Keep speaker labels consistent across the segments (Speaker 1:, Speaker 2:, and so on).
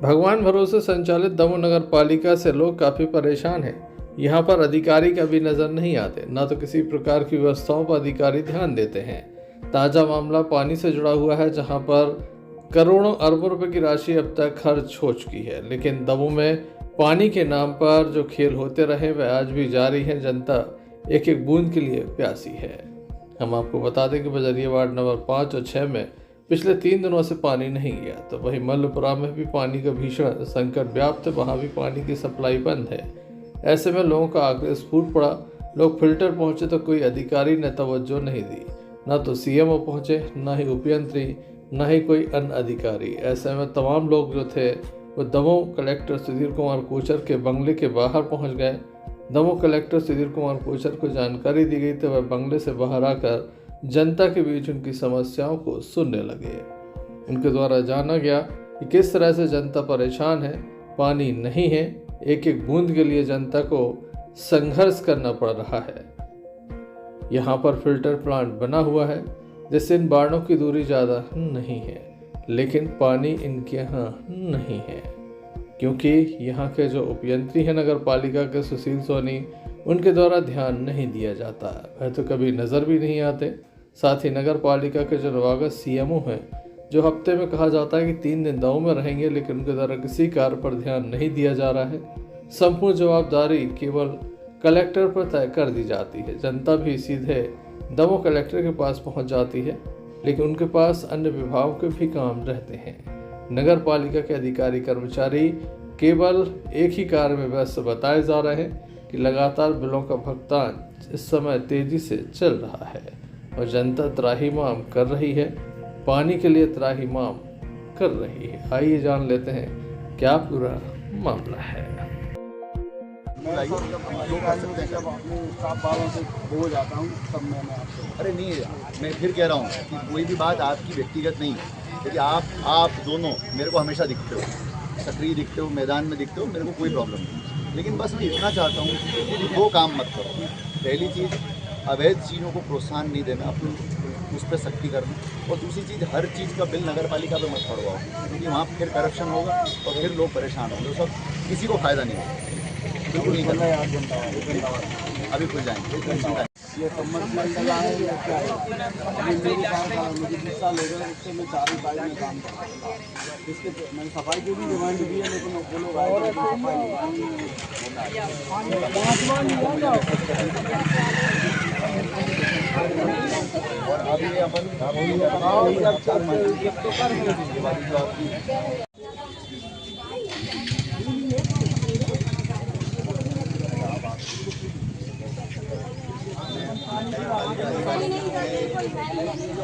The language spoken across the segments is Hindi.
Speaker 1: भगवान भरोसे संचालित दमोह नगर पालिका से लोग काफ़ी परेशान हैं। यहाँ पर अधिकारी कभी नज़र नहीं आते, न तो किसी प्रकार की व्यवस्थाओं पर अधिकारी ध्यान देते हैं। ताज़ा मामला पानी से जुड़ा हुआ है, जहाँ पर करोड़ों अरबों रुपए की राशि अब तक खर्च हो चुकी है, लेकिन दमोह में पानी के नाम पर जो खेल होते रहे वह आज भी जारी है। जनता एक एक बूंद के लिए प्यासी है। हम आपको बता दें कि बजरिया वार्ड नंबर 5 और 6 में पिछले 3 दिनों से पानी नहीं गया, तो वहीं मल्लपुरा में भी पानी का भीषण संकट व्याप्त है, वहाँ भी पानी की सप्लाई बंद है। ऐसे में लोगों का आक्रोश फूट पड़ा। लोग फिल्टर पहुंचे तो कोई अधिकारी ने तवज्जो नहीं दी, न तो सीएमओ पहुंचे, न ही उपयंत्री, न ही कोई अन्य अधिकारी। ऐसे में तमाम लोग जो थे वो दमोह कलेक्टर सुधीर कुमार कोचर के बंगले के बाहर पहुंच गए। दमोह कलेक्टर सुधीर कुमार कोचर को जानकारी दी गई तो वह बंगले से बाहर आकर जनता के बीच उनकी समस्याओं को सुनने लगे। उनके द्वारा जाना गया कि किस तरह से जनता परेशान है, पानी नहीं है, एक एक बूंद के लिए जनता को संघर्ष करना पड़ रहा है। यहाँ पर फिल्टर प्लांट बना हुआ है, जिससे इन वार्डों की दूरी ज़्यादा नहीं है, लेकिन पानी इनके यहाँ नहीं है, क्योंकि यहाँ के जो उपयंत्री हैं नगर पालिका के सुशील सोनी, उनके द्वारा ध्यान नहीं दिया जाता। वह तो कभी नज़र भी नहीं आते। साथ ही नगर पालिका के जो नवागत सीएमओ हैं, जो हफ्ते में कहा जाता है कि 3 दिन दमोह में रहेंगे, लेकिन उनके द्वारा किसी कार्य पर ध्यान नहीं दिया जा रहा है। संपूर्ण जवाबदारी केवल कलेक्टर पर तय कर दी जाती है। जनता भी सीधे दमोह कलेक्टर के पास पहुंच जाती है, लेकिन उनके पास अन्य विभागों के भी काम रहते हैं। नगर पालिका के अधिकारी कर्मचारी केवल एक ही कार्य में व्यस्त बताए जा रहे हैं कि लगातार बिलों का भुगतान इस समय तेजी से चल रहा है और जनता त्राहिमाम कर रही है, पानी के लिए त्राहिमाम कर रही है। आइए जान लेते हैं क्या पूरा मामला है।
Speaker 2: अरे नहीं, मैं फिर कह रहा हूँ कि कोई भी बात आपकी व्यक्तिगत नहीं है, क्योंकि आप दोनों मेरे को हमेशा दिखते हो, सक्रिय दिखते हो, मैदान में दिखते हो, मेरे को कोई प्रॉब्लम नहीं। लेकिन बस मैं इतना चाहता हूँ कि 2 काम मत करो। पहली चीज़, अवैध चीज़ों को प्रोत्साहन नहीं देना, अपनी उस पर सख्ती करना, और दूसरी चीज़, हर चीज़ का बिल नगर पालिका पर मत पड़वाओ, क्योंकि वहाँ फिर करप्शन होगा और फिर लोग परेशान होंगे, सब किसी को फ़ायदा नहीं होगा। बिल्कुल नहीं करना। अभी खुल जाएंगे।
Speaker 3: ये कमर्शियल चला है या क्या है? अभी मेरे काम था, मुझे 20 साल हो गए, उससे मैं 4 बाइक में काम कर रहा था। इसके मैंने सफाई की भी डिमांड दी है, लेकिन वो लोग आए थे
Speaker 2: और अभी अपन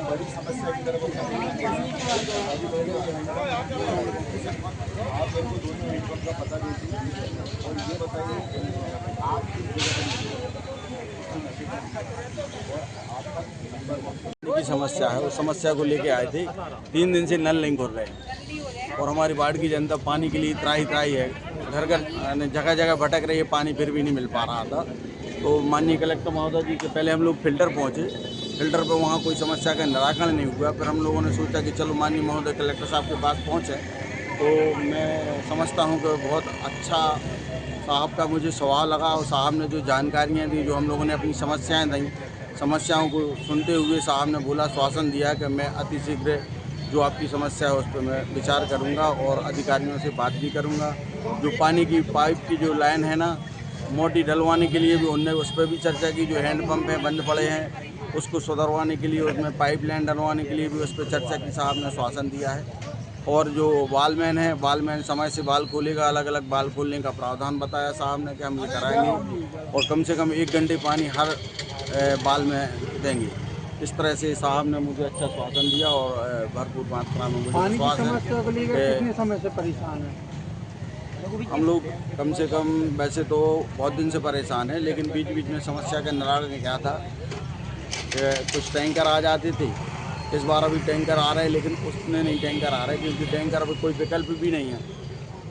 Speaker 2: बड़ी समस्या की तरफ आप मेरे को दोनों इनकम का पता दीजिए और ये बताइए
Speaker 4: की समस्या है, उस समस्या को लेके आए थे। 3 दिन से नल नहीं खुल रहे हैं और हमारी वार्ड की जनता पानी के लिए त्राही है, घर घर जगह जगह भटक रही है, पानी फिर भी नहीं मिल पा रहा था। तो माननीय कलेक्टर महोदय जी के पहले हम लोग फिल्टर पहुँचे, फिल्टर पर वहाँ कोई समस्या का निराकरण नहीं हुआ। फिर हम लोगों ने सोचा कि चलो माननीय महोदय कलेक्टर साहब के पास पहुँचे। तो मैं समझता हूँ कि बहुत अच्छा साहब का मुझे स्वभाव लगा और साहब ने जो जानकारियाँ दी, जो हम लोगों ने अपनी समस्याएँ दी, समस्याओं को सुनते हुए साहब ने बोला, आश्वासन दिया कि मैं अति शीघ्र जो आपकी समस्या है उस पर मैं विचार करूंगा और अधिकारियों से बात भी करूंगा। जो पानी की पाइप की जो लाइन है ना, मोटी डलवाने के लिए भी उनने उस पर भी चर्चा की। जो हैंडपम्प है बंद पड़े हैं, उसको सुधरवाने के लिए, उसमें पाइप लाइन डलवाने के लिए भी उस पर चर्चा की। साहब ने आश्वासन दिया है। और जो वालमैन है, वालमैन समय से बाल खोलेगा, अलग अलग बाल खोलने का प्रावधान बताया साहब ने कि हम ये कराएंगे और कम से कम 1 घंटे पानी हर बाल में देंगे। इस तरह से साहब ने मुझे अच्छा आश्वासन दिया और भरपूर मात्रा में मुझे विश्वास है।
Speaker 3: कितने समय से परेशान है?
Speaker 4: हम लोग कम से कम वैसे तो बहुत दिन से परेशान हैं, लेकिन बीच बीच में समस्या का निराकरण क्या था, कुछ टैंकर आ जाते थे। इस बार अभी टैंकर आ रहे हैं, लेकिन उसमें नहीं टैंकर आ रहे, क्योंकि टैंकर अभी कोई विकल्प भी नहीं है।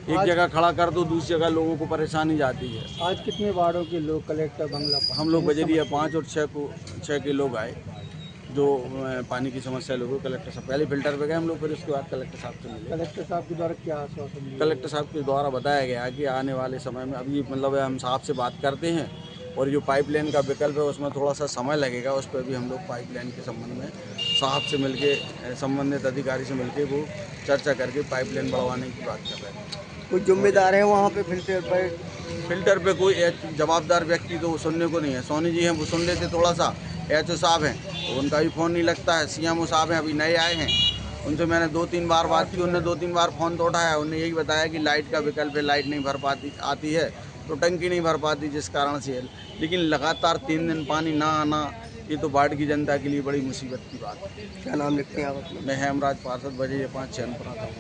Speaker 4: एक जगह खड़ा कर दो, दूसरी जगह लोगों को परेशानी जाती है।
Speaker 3: आज कितने वार्डों के लोग कलेक्टर बंगला पर?
Speaker 4: हम लोग बजरिया 5 और 6 के लोग आए। जो पानी की समस्या लोगों को कलेक्टर साहब पहले फिल्टर पे गए हम लोग, फिर उसके बाद कलेक्टर साहब से मिले।
Speaker 3: कलेक्टर साहब के द्वारा क्या आश्वासन दिया?
Speaker 4: कलेक्टर साहब के द्वारा बताया गया कि आने वाले समय में अभी मतलब हम साहब से बात करते हैं और जो पाइपलाइन का विकल्प है उसमें थोड़ा सा समय लगेगा, उस पर भी हम लोग पाइपलाइन के संबंध में साहब से मिलके संबंधित अधिकारी से मिलके वो चर्चा करके पाइपलाइन बढ़वाने की बात कर रहे हैं।
Speaker 3: कोई जिम्मेदार है वहाँ पे
Speaker 4: फिल्टर पे कोई जवाबदार व्यक्ति तो सुनने को नहीं है। सोनी जी हैं वो सुन लेते थोड़ा सा, HO साहब हैं तो उनका भी फ़ोन नहीं लगता है। CMO साहब हैं अभी नए आए हैं, उनसे मैंने 2-3 बार बात की, उन्होंने 2-3 बार फ़ोन तो उठाया, उन्होंने यही बताया कि लाइट का विकल्प है, लाइट नहीं भर पाती आती है तो टंकी नहीं भर पाती जिस कारण से। लेकिन लगातार 3 दिन पानी ना आना ये तो बाढ़ की जनता के लिए बड़ी मुसीबत की बात है।
Speaker 3: क्या नाम लिखते हैं आप अपना?
Speaker 4: मैं हेमराज पार्षद बजे 5 चैनपुर आता हूँ।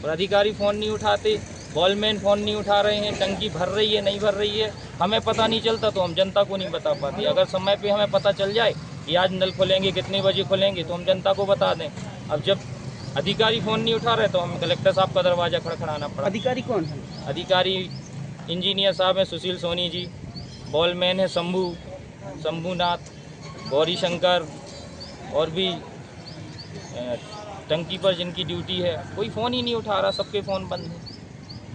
Speaker 5: और अधिकारी फ़ोन नहीं उठाते, बॉलमैन फ़ोन नहीं उठा रहे हैं, टंकी भर रही है नहीं भर रही है, हमें पता नहीं चलता तो हम जनता को नहीं बता पाते। अगर समय पे हमें पता चल जाए कि आज नल खोलेंगे कितने बजे खोलेंगे तो हम जनता को बता दें। अब जब अधिकारी फ़ोन नहीं उठा रहे तो हमें कलेक्टर साहब का दरवाज़ा खड़खड़ाना पड़ा।
Speaker 3: अधिकारी कौन है?
Speaker 5: अधिकारी इंजीनियर साहब हैं सुशील सोनी जी, बॉलमैन है शंभूनाथ, गौरी शंकर और भी टंकी पर जिनकी ड्यूटी है, कोई फ़ोन ही नहीं उठा रहा, सबके फ़ोन बंद हैं।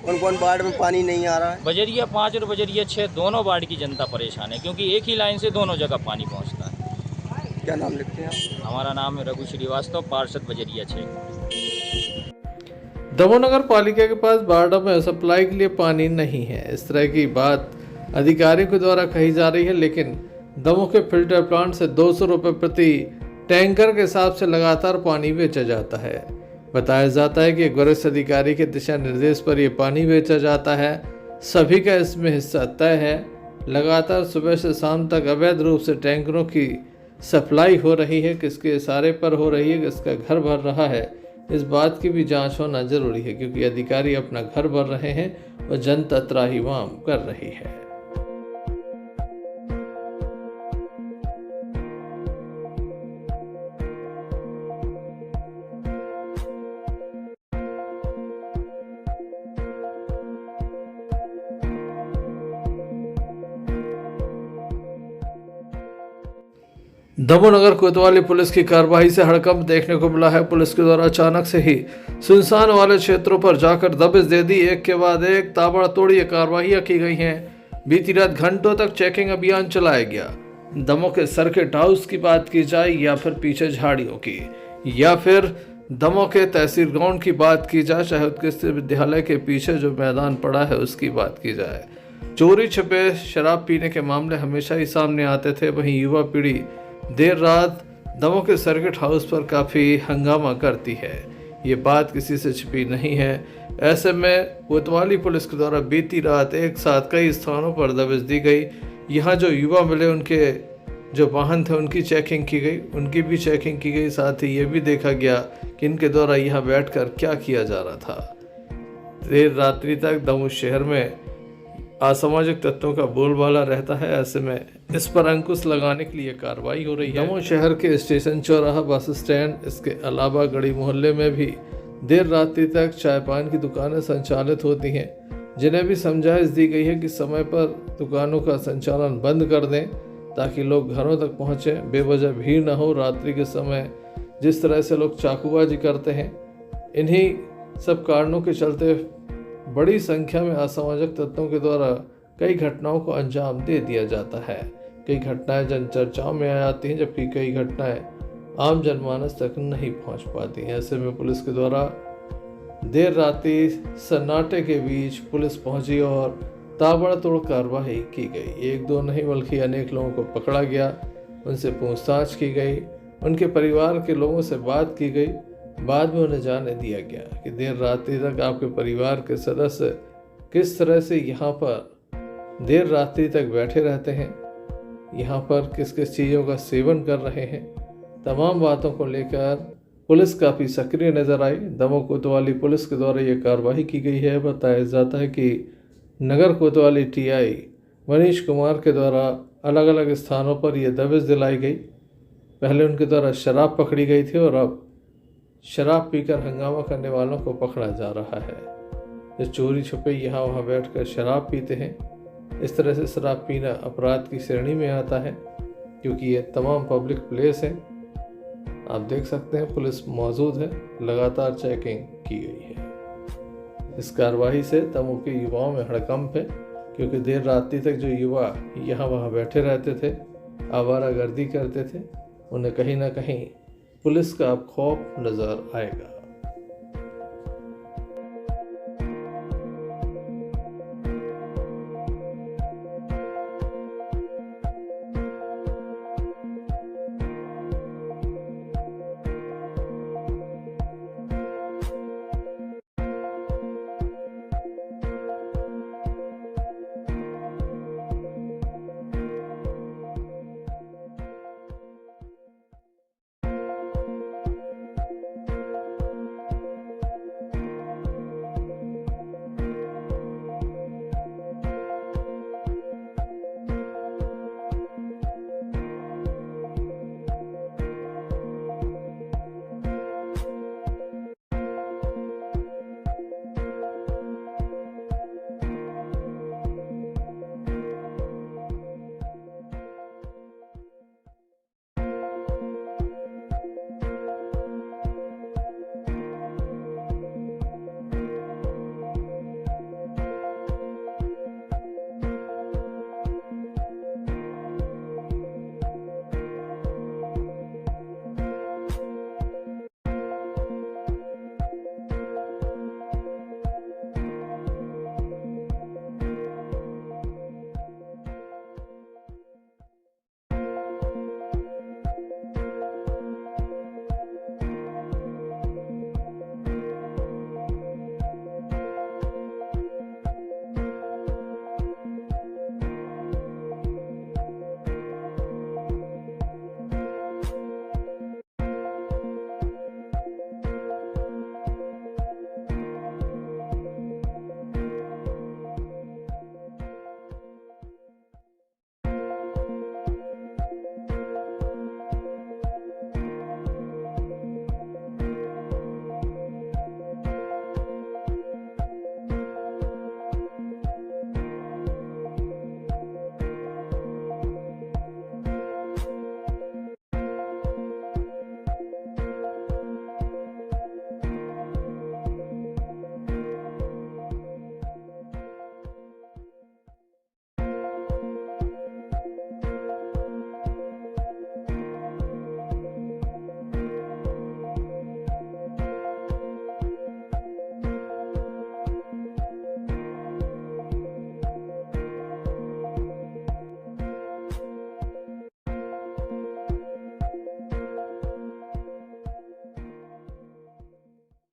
Speaker 3: कौन कौन वार्ड में पानी नहीं आ रहा है?
Speaker 5: बजरिया 5 और बजरिया 6 दोनों वार्ड की जनता परेशान है क्योंकि एक ही लाइन से दोनों जगह पानी पहुंचता है।
Speaker 3: क्या नाम लिखते हैं आप?
Speaker 5: हमारा नाम है रघु श्रीवास्तव, पार्षद बजरिया 6।
Speaker 1: दमोह नगर पालिका के पास बारडा में सप्लाई के लिए पानी नहीं है, इस तरह की बात अधिकारियों के द्वारा कही जा रही है। लेकिन दमोह के फिल्टर प्लांट से 200 रुपये प्रति टैंकर के हिसाब से लगातार पानी बेचा जाता है। बताया जाता है कि वरिष्ठ अधिकारी के दिशा निर्देश पर यह पानी बेचा जाता है, सभी का इसमें हिस्सा तय है। लगातार सुबह से शाम तक अवैध रूप से टैंकरों की सप्लाई हो रही है, किसके इशारे पर हो रही है, किसका घर भर रहा है, इस बात की भी जांच होना जरूरी है क्योंकि अधिकारी अपना घर भर रहे हैं और जनता त्राहिमाम कर रही है। दमोह नगर कोतवाली पुलिस की कार्रवाई से हड़कंप देखने को मिला है। पुलिस के द्वारा अचानक से ही सुनसान वाले क्षेत्रों पर जाकर दबिश दे दी, एक के बाद एक ताबड़तोड़ कार्रवाइयां की गई हैं। बीती रात घंटों तक चेकिंग अभियान चलाया गया। दमोह के सर्किट हाउस की बात की जाए या फिर पीछे झाड़ियों की या फिर दमोह के तहसील ग्राउंड की बात की जाए, चाहे उत्कृष्ट विद्यालय के पीछे जो मैदान पड़ा है उसकी बात की जाए, चोरी छिपे शराब पीने के मामले हमेशा ही सामने आते थे। वहीं युवा पीढ़ी देर रात दमोह के सर्किट हाउस पर काफ़ी हंगामा करती है, ये बात किसी से छिपी नहीं है। ऐसे में कोतवाली पुलिस के द्वारा बीती रात एक साथ कई स्थानों पर दबिश दी गई। यहाँ जो युवा मिले उनके जो वाहन थे उनकी चेकिंग की गई, उनकी भी चेकिंग की गई। साथ ही ये भी देखा गया कि इनके द्वारा यहाँ बैठकर क्या किया जा रहा था। देर रात्रि तक दमोह शहर में असामाजिक तत्वों का बोलबाला रहता है। ऐसे में इस पर अंकुश लगाने के लिए कार्रवाई हो रही है। दमोह शहर के स्टेशन चौराहा, बस स्टैंड, इसके अलावा गढ़ी मोहल्ले में भी देर रात्रि तक चाय पान की दुकानें संचालित होती हैं, जिन्हें भी समझाइश दी गई है कि समय पर दुकानों का संचालन बंद कर दें ताकि लोग घरों तक पहुँचें, बेवजह भीड़ न हो। रात्रि के समय जिस तरह से लोग चाकूबाजी करते हैं, इन्हीं सब कारणों के चलते बड़ी संख्या में असामाजिक तत्वों के द्वारा कई घटनाओं को अंजाम दे दिया जाता है। कई घटनाएं जन चर्चाओं में आ जाती हैं, जबकि कई घटनाएं आम जनमानस तक नहीं पहुंच पाती हैं। ऐसे में पुलिस के द्वारा देर रात्रि सन्नाटे के बीच पुलिस पहुंची और ताबड़तोड़ कार्रवाई की गई। एक दो नहीं बल्कि अनेक लोगों को पकड़ा गया, उनसे पूछताछ की गई, उनके परिवार के लोगों से बात की गई। बाद में उन्हें जाने दिया गया कि देर रात्रि तक आपके परिवार के सदस्य किस तरह से यहाँ पर देर रात्रि तक बैठे रहते हैं, यहाँ पर किस किस चीज़ों का सेवन कर रहे हैं। तमाम बातों को लेकर पुलिस काफ़ी सक्रिय नजर आई। दमोह कोतवाली पुलिस के द्वारा ये कार्रवाई की गई है। बताया जाता है कि नगर कोतवाली TI मनीष कुमार के द्वारा अलग अलग स्थानों पर यह दबिश दिलाई गई। पहले उनके द्वारा शराब पकड़ी गई थी और अब शराब पीकर हंगामा करने वालों को पकड़ा जा रहा है, जो चोरी छुपे यहाँ वहाँ बैठकर शराब पीते हैं। इस तरह से शराब पीना अपराध की श्रेणी में आता है क्योंकि ये तमाम पब्लिक प्लेस है। आप देख सकते हैं पुलिस मौजूद है, लगातार चेकिंग की गई है। इस कार्रवाई से दमोह के युवाओं में हड़कंप है, क्योंकि देर रात्रि तक जो युवा यहाँ वहाँ बैठे रहते थे, आवारागर्दी करते थे, उन्हें कहीं ना कहीं पुलिस का अब खौफ नज़र आएगा।